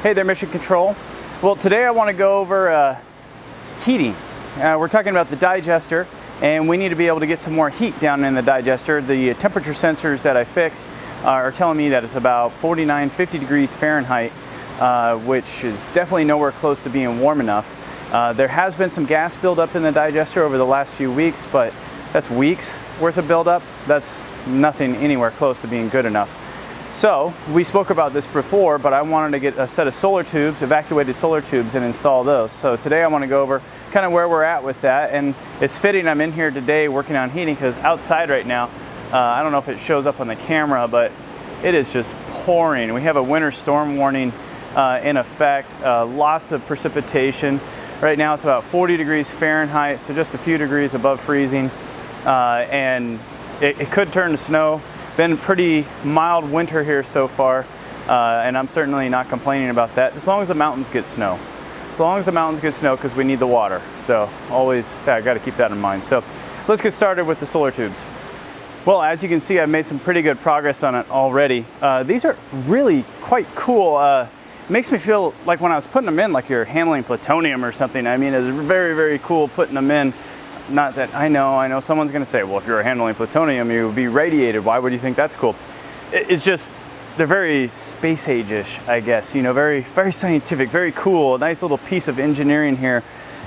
Hey there, Mission Control. Well, today I want to go over heating. We're talking about the digester, and we need to be able to get some more heat down in the digester. The temperature sensors that I fixed are telling me that it's about 49, 50 degrees Fahrenheit, which is definitely nowhere close to being warm enough. There has been some gas buildup in the digester over the last few weeks, but that's weeks worth of buildup. That's nothing anywhere close to being good enough. So we spoke about this before, but I wanted to get a set of solar tubes, evacuated solar tubes, and install those. So today I want to go over kind of where we're at with that, and it's fitting I'm in here today working on heating because outside right now, I don't know if it shows up on the camera, but it is just pouring. We have a winter storm warning in effect, lots of precipitation. Right now it's about 40 degrees Fahrenheit, so just a few degrees above freezing, and it could turn to snow. Been a pretty mild winter here so far, and I'm certainly not complaining about that, as long as the mountains get snow. As long as the mountains get snow, because we need the water. So always, I got to keep that in mind. So let's get started with the solar tubes. Well, as you can see, I've made some pretty good progress on it already. These are really quite cool. It makes me feel like when I was putting them in, like you're handling plutonium or something. I mean, it's very, very cool putting them in. Not that I know someone's going to say, well, if you're handling plutonium, you would be radiated. Why would you think that's cool? It's just, they're very space age-ish, I guess. You know, very, very scientific, very cool. A nice little piece of engineering here.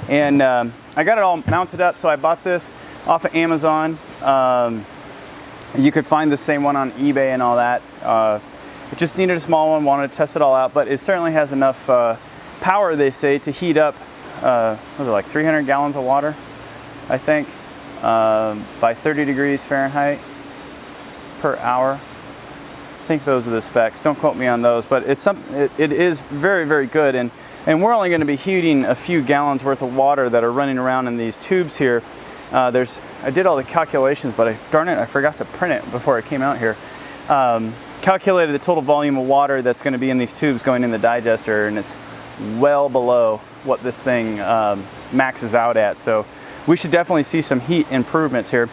And I got it all mounted up. So I bought this off of Amazon. You could find the same one on eBay and all that. It just needed a small one, wanted to test it all out. But it certainly has enough power, they say, to heat up, what was it, like 300 gallons of water? I think, by 30 degrees Fahrenheit per hour. I think those are the specs. Don't quote me on those, but it is very, very good. And we're only going to be heating a few gallons worth of water that are running around in these tubes here. I did all the calculations, but darn it, I forgot to print it before I came out here. Calculated the total volume of water that's going to be in these tubes going in the digester, and it's well below what this thing maxes out at. So we should definitely see some heat improvements here.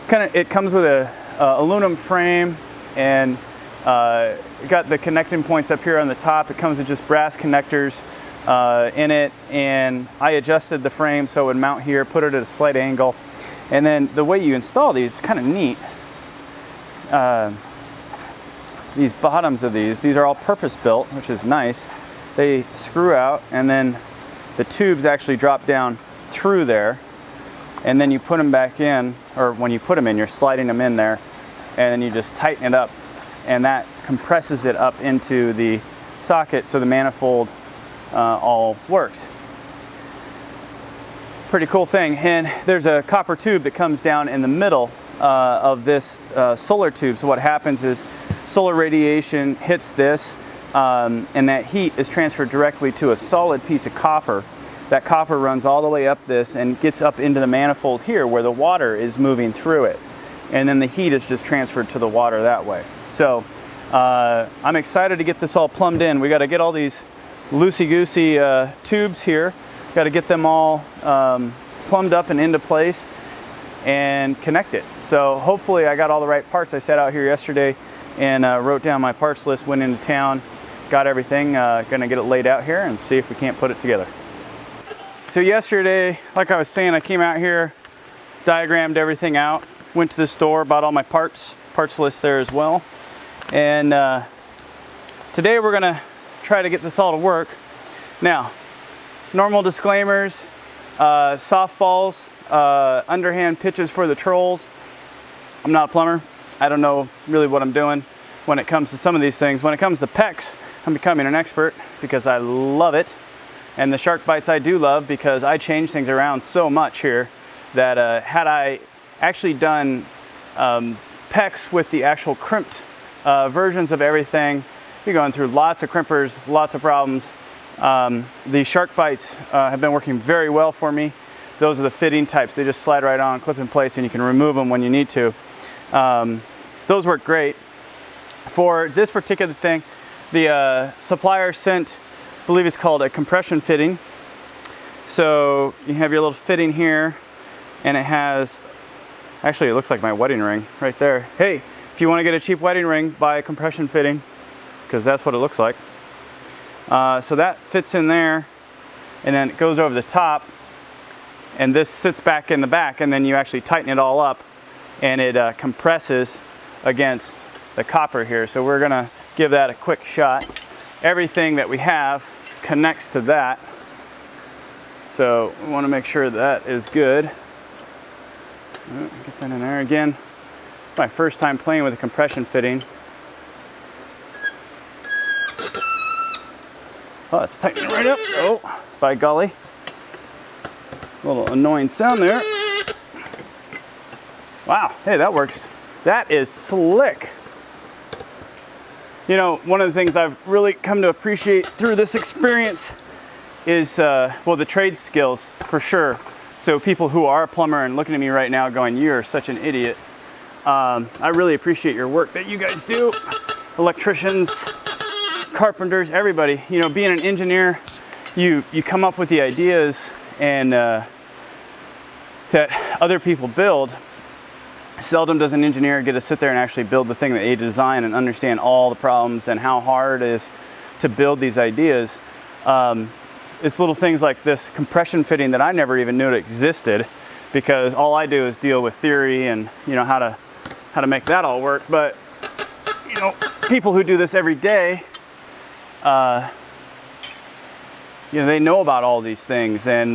It comes with a aluminum frame, and got the connecting points up here on the top. It comes with just brass connectors in it, and I adjusted the frame so it would mount here, put it at a slight angle, and then the way you install these is kind of neat. These bottoms of these are all purpose built, which is nice. They screw out, and then the tubes actually drop down through there. And then you put them back in, or when you put them in, you're sliding them in there, and then you just tighten it up, and that compresses it up into the socket so the manifold all works. Pretty cool thing. And there's a copper tube that comes down in the middle of this solar tube. So what happens is solar radiation hits this, and that heat is transferred directly to a solid piece of copper. That copper runs all the way up this and gets up into the manifold here where the water is moving through it. And then the heat is just transferred to the water that way. So I'm excited to get this all plumbed in. We got to get all these loosey-goosey tubes here. Got to get them all plumbed up and into place and connected. So hopefully I got all the right parts. I sat out here yesterday and wrote down my parts list, went into town, got everything. Going to get it laid out here and see if we can't put it together. So yesterday, like I was saying, I came out here, diagrammed everything out, went to the store, bought all my parts list there as well. And today we're gonna try to get this all to work. Now, normal disclaimers, softballs, underhand pitches for the trolls. I'm not a plumber. I don't know really what I'm doing when it comes to some of these things. When it comes to PEX, I'm becoming an expert because I love it. And the shark bites I do love because I change things around so much here that had I actually done PEX with the actual crimped versions of everything, you're going through lots of crimpers, lots of problems. The shark bites have been working very well for me. Those are the fitting types. They just slide right on, clip in place, and you can remove them when you need to. Those work great. For this particular thing, the supplier sent, I believe it's called a compression fitting. So you have your little fitting here, and it has, actually it looks like my wedding ring right there. Hey, if you want to get a cheap wedding ring, buy a compression fitting, because that's what it looks like. So that fits in there, and then it goes over the top, and this sits back in the back, and then you actually tighten it all up, and it compresses against the copper here. So we're gonna give that a quick shot. Everything that we have connects to that, so we want to make sure that is good. Get that in there again. It's my first time playing with a compression fitting. Oh, it's tightening right up. Oh, by golly. A little annoying sound there. Wow, hey, that works. That is slick. You know, one of the things I've really come to appreciate through this experience is, well, the trade skills, for sure. So people who are a plumber and looking at me right now going, you're such an idiot. I really appreciate your work that you guys do. Electricians, carpenters, everybody. You know, being an engineer, you come up with the ideas and that other people build. Seldom does an engineer get to sit there and actually build the thing that they design and understand all the problems and how hard it is to build these ideas. It's little things like this compression fitting that I never even knew it existed, because all I do is deal with theory and, you know, how to make that all work. But, you know, people who do this every day, you know, they know about all these things, and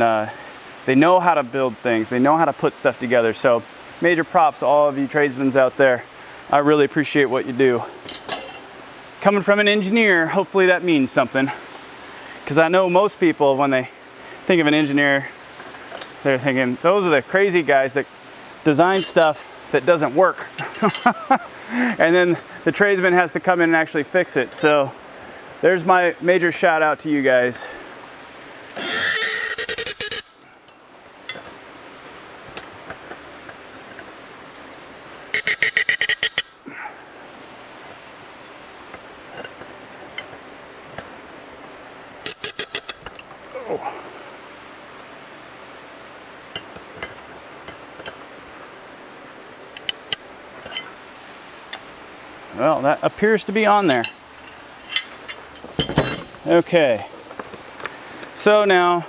they know how to build things. They know how to put stuff together. So major props to all of you tradesmen out there. I really appreciate what you do. Coming from an engineer, hopefully that means something. Because I know most people, when they think of an engineer, they're thinking, those are the crazy guys that design stuff that doesn't work. And then the tradesman has to come in and actually fix it. So there's my major shout out to you guys. Well, that appears to be on there. Okay. So now,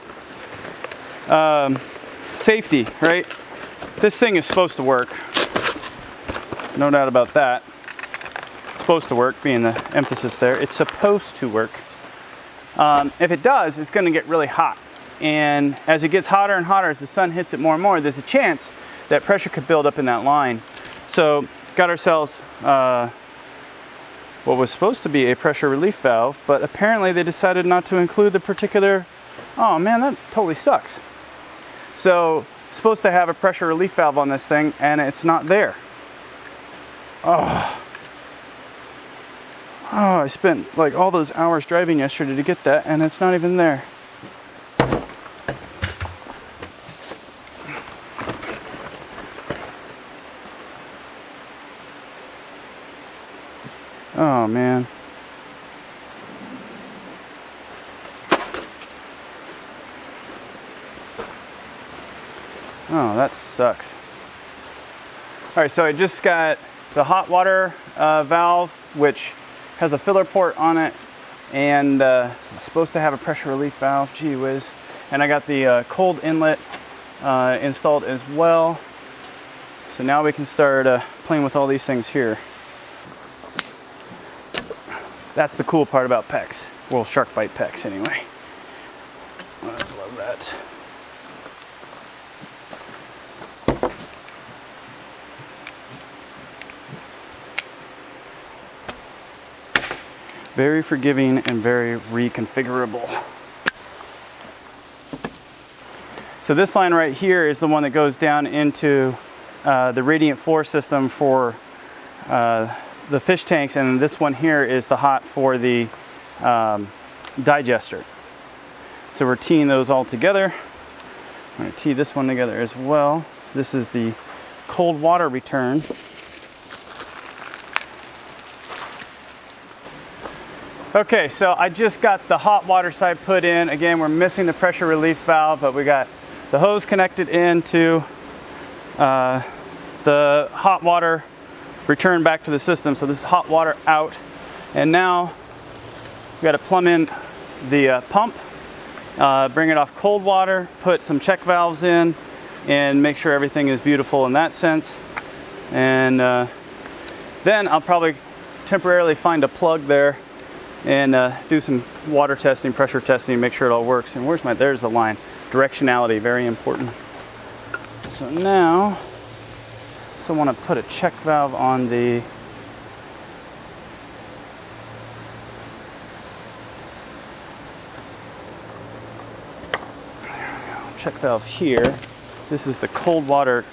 safety, right? This thing is supposed to work. No doubt about that. It's supposed to work, being the emphasis there. It's supposed to work. If it does, it's going to get really hot. And as it gets hotter and hotter, as the sun hits it more and more, there's a chance that pressure could build up in that line. So, got ourselves what was supposed to be a pressure relief valve, but apparently they decided not to include the particular, oh man, that totally sucks. So, supposed to have a pressure relief valve on this thing, and it's not there. Oh, I spent like all those hours driving yesterday to get that, and it's not even there. Oh man. Oh, that sucks. All right, so I just got the hot water valve, which has a filler port on it, and it's supposed to have a pressure relief valve. Gee whiz. And I got the cold inlet installed as well. So now we can start playing with all these things here. That's the cool part about PEX. Well, shark bite PEX anyway. I love that. Very forgiving and very reconfigurable. So this line right here is the one that goes down into the radiant floor system for the fish tanks, and this one here is the hot for the digester. So we're teeing those all together. I'm going to tee this one together as well. This is the cold water return. Okay, so I just got the hot water side put in. Again, we're missing the pressure relief valve, but we got the hose connected into the hot water return back to the system. So this is hot water out, and now we got to plumb in the pump, bring it off cold water, put some check valves in, and make sure everything is beautiful in that sense. And then I'll probably temporarily find a plug there and do some water testing, pressure testing, make sure it all works. And there's the line. Directionality, very important. So now, I want to put a check valve on the check valve here. This is the cold water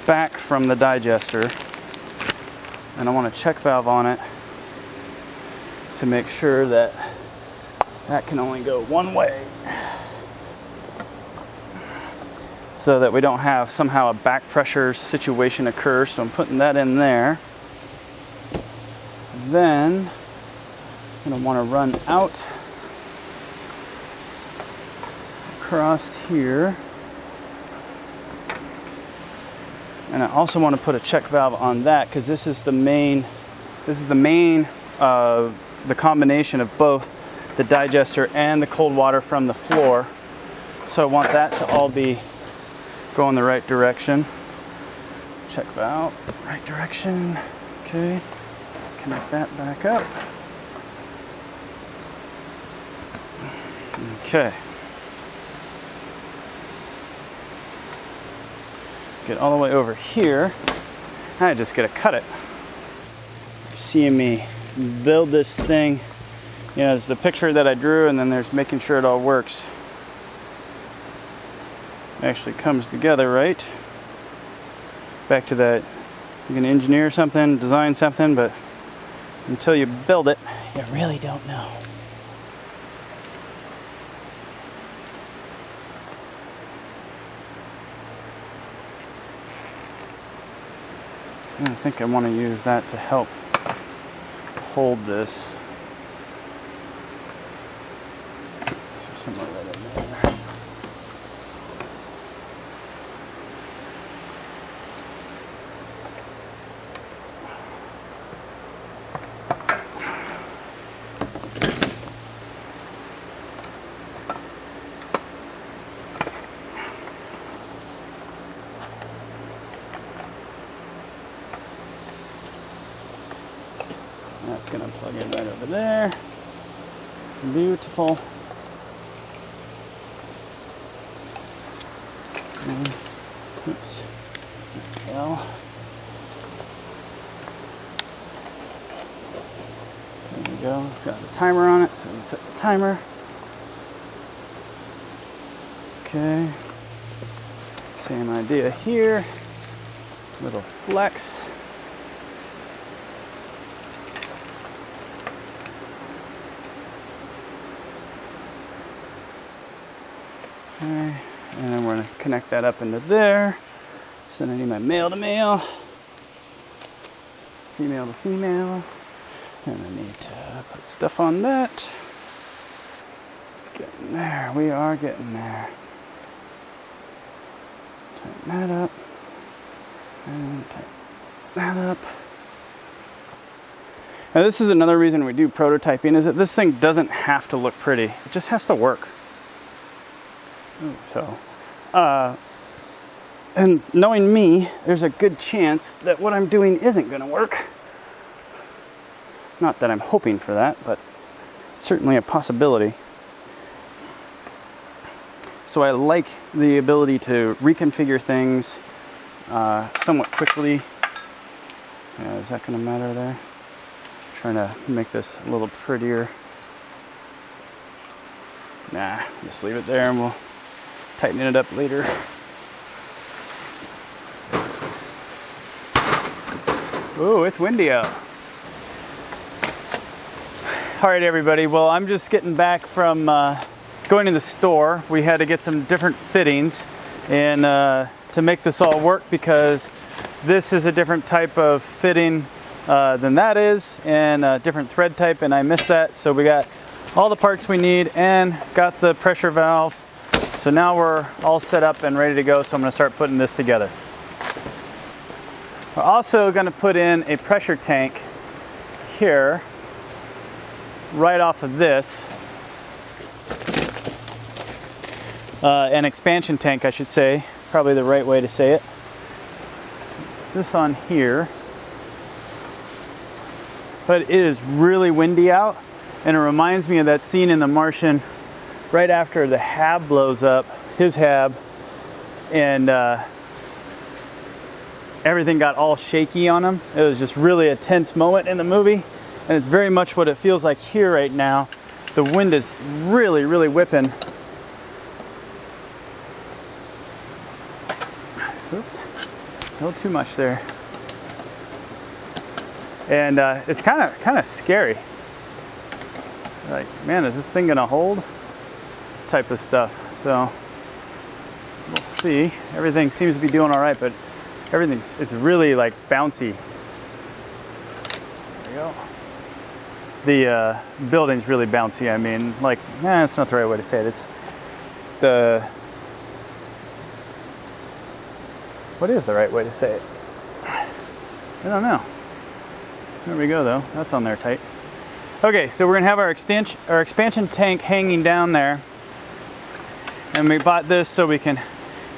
back from the digester, and I want a check valve on it to make sure that that can only go one way, so that we don't have somehow a back pressure situation occur. So I'm putting that in there. Then I'm going to want to run out across here, and I also want to put a check valve on that because this is the main the combination of both the digester and the cold water from the floor. So I want that to all be going the right direction. Check valve, right direction. Okay, connect that back up. Okay. Get all the way over here. I just gotta cut it. You're seeing me build this thing. You know, it's the picture that I drew, and then there's making sure it all works. It actually comes together, right? Back to that, you can engineer something, design something, but until you build it, you really don't know. I think I want to use that to help hold this. So somewhere right in there. That's going to plug in right over there. Beautiful. And, oops. There we go. There we go. It's got the timer on it, so we set the timer. Okay. Same idea here. Little flex. Okay, and then we're going to connect that up into there. So then I need my male to male, female to female, and I need to put stuff on that. Getting there, we are getting there. Tighten that up, and tighten that up. Now this is another reason we do prototyping, is that this thing doesn't have to look pretty. It just has to work. So, and knowing me, there's a good chance that what I'm doing isn't going to work. Not that I'm hoping for that, but it's certainly a possibility. So I like the ability to reconfigure things somewhat quickly. Yeah, is that going to matter there? Trying to make this a little prettier. Nah, just leave it there and we'll tighten it up later. Ooh, it's windy out. All right, everybody. Well, I'm just getting back from going to the store. We had to get some different fittings and to make this all work, because this is a different type of fitting than that is, and a different thread type, and I missed that. So we got all the parts we need and got the pressure valve. So now we're all set up and ready to go, so I'm going to start putting this together. We're also going to put in a pressure tank here, right off of this. an expansion tank, I should say, probably the right way to say it. This on here, but it is really windy out, and it reminds me of that scene in The Martian right after the hab blows up, his hab, and everything got all shaky on him. It was just really a tense moment in the movie, and it's very much what it feels like here right now. The wind is really, really whipping. Oops, a little too much there. And it's kind of scary. Like, man, is this thing gonna hold? Type of stuff. So we'll see. Everything seems to be doing all right, but it's really like bouncy. There we go. The building's really bouncy. I mean, like, that's not the right way to say it. It's the, what is the right way to say it? I don't know. There we go though. That's on there tight. Okay, so we're gonna have our expansion tank hanging down there, and we bought this so we can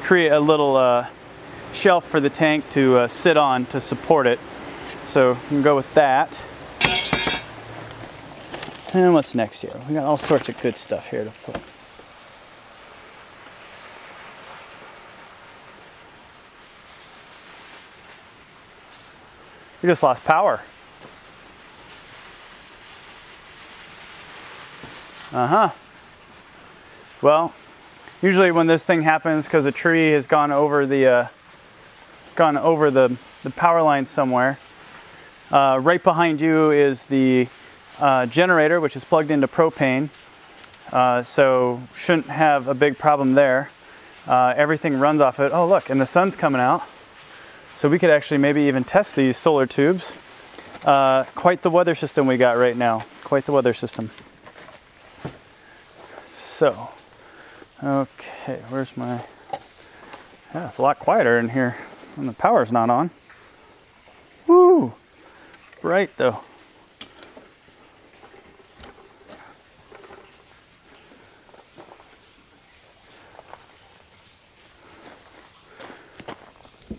create a little shelf for the tank to sit on to support it. So we can go with that. And what's next here? We got all sorts of good stuff here to put. We just lost power. Well, usually when this thing happens, because a tree has gone over the power line somewhere. Right behind you is the generator, which is plugged into propane, so shouldn't have a big problem there. Everything runs off it. Oh, look, and the sun's coming out, so we could actually maybe even test these solar tubes. Quite the weather system we got right now. Quite the weather system. So, okay, where's my... Yeah, it's a lot quieter in here when the power's not on. Woo! Bright though.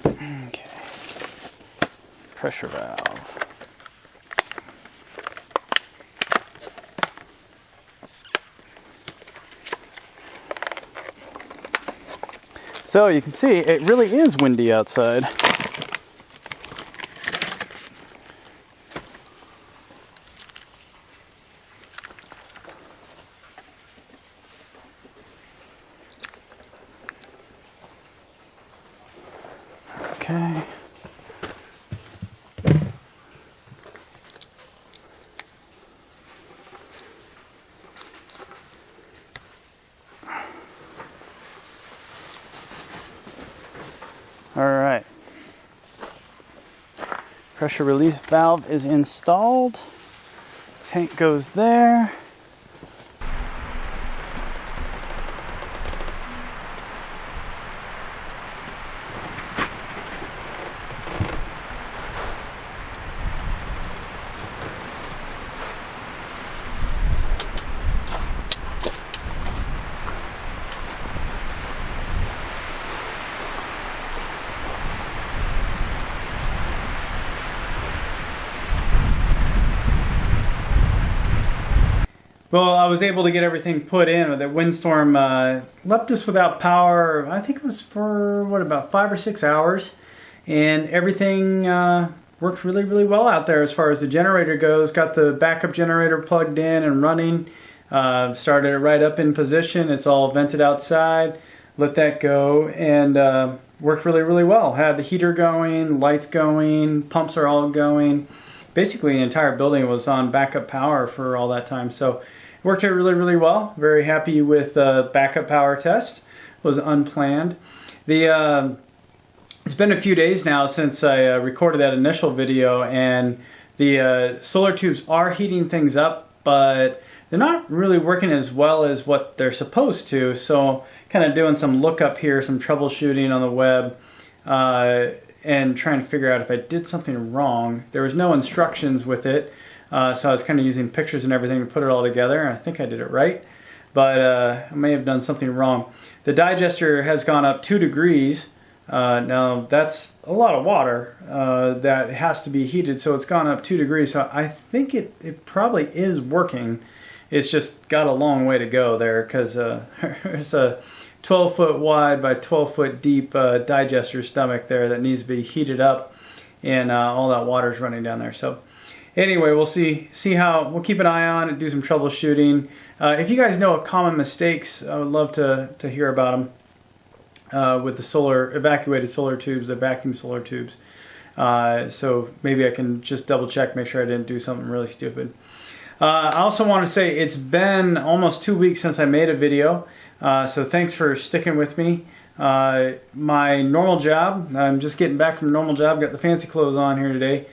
Okay. Pressure valve. So you can see it really is windy outside. Okay. All right. Pressure release valve is installed. Tank goes there. Well, I was able to get everything put in. The windstorm left us without power, I think it was for, what, about 5 or 6 hours. And everything worked really, really well out there as far as the generator goes. Got the backup generator plugged in and running. Started it right up in position. It's all vented outside. Let that go, and worked really, really well. Had the heater going, lights going, pumps are all going. Basically, the entire building was on backup power for all that time. So it worked out really, really well. Very happy with the backup power test. It was unplanned. It's been a few days now since I recorded that initial video, and the solar tubes are heating things up, but they're not really working as well as what they're supposed to. So kind of doing some lookup here, some troubleshooting on the web, and trying to figure out if I did something wrong. There was no instructions with it, so I was kind of using pictures and everything to put it all together. I think I did it right. but I may have done something wrong. The digester has gone up 2 degrees. Now that's a lot of water that has to be heated, so it's gone up 2 degrees. So I think it probably is working. It's just got a long way to go there, because there's a 12-foot wide by 12-foot deep digester stomach there that needs to be heated up, and all that water is running down there. So anyway, we'll see how, we'll keep an eye on it, do some troubleshooting. If you guys know of common mistakes, I would love to hear about them. With the evacuated solar tubes, the vacuum solar tubes. So maybe I can just double check, make sure I didn't do something really stupid. I also want to say it's been almost 2 weeks since I made a video, so thanks for sticking with me. My normal job, I'm just getting back from a normal job, got the fancy clothes on here today,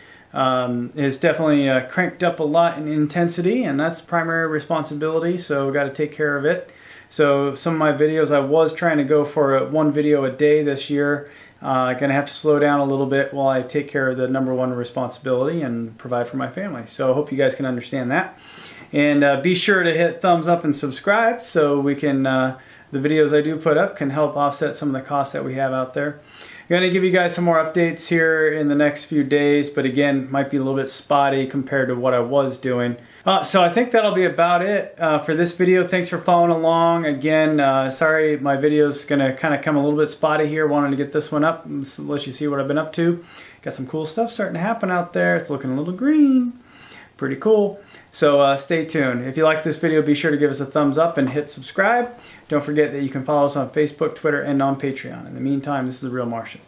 is definitely cranked up a lot in intensity, and that's primary responsibility, so got to take care of it. So some of my videos, I was trying to go for 1 video a day this year. Gonna have to slow down a little bit while I take care of the #1 responsibility and provide for my family. So I hope you guys can understand that. And be sure to hit thumbs up and subscribe, so we can the videos I do put up can help offset some of the costs that we have out there. I'm going to give you guys some more updates here in the next few days, but again, might be a little bit spotty compared to what I was doing. So I think that'll be about it for this video. Thanks for following along. Again, sorry my video's going to kind of come a little bit spotty here. Wanted to get this one up and let you see what I've been up to. Got some cool stuff starting to happen out there. It's looking a little green. Pretty cool. So stay tuned. If you like this video, be sure to give us a thumbs up and hit subscribe. Don't forget that you can follow us on Facebook, Twitter, and on Patreon. In the meantime, this is The Real Martian.